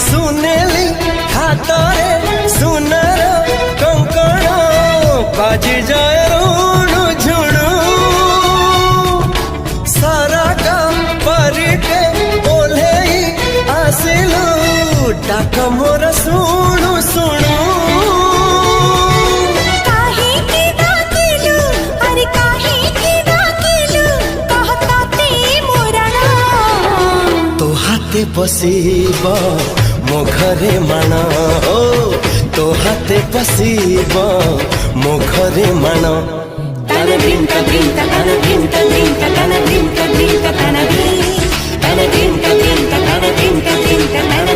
सुनेली हातरे सुनर कंकण बाजी जाए ऋणु झुणु सारा काम परिके ओल्हे आसिलु डाक मोर शुणु शुणु हाथे पसीब मो घरे माण ओ तो हाथे पसीब मो घरे माण तन भिंत भिंत तन भिंत भिंत तन भिंत भिंत तन भिंत तन भिंत भिंत तन भिंत भिंत तन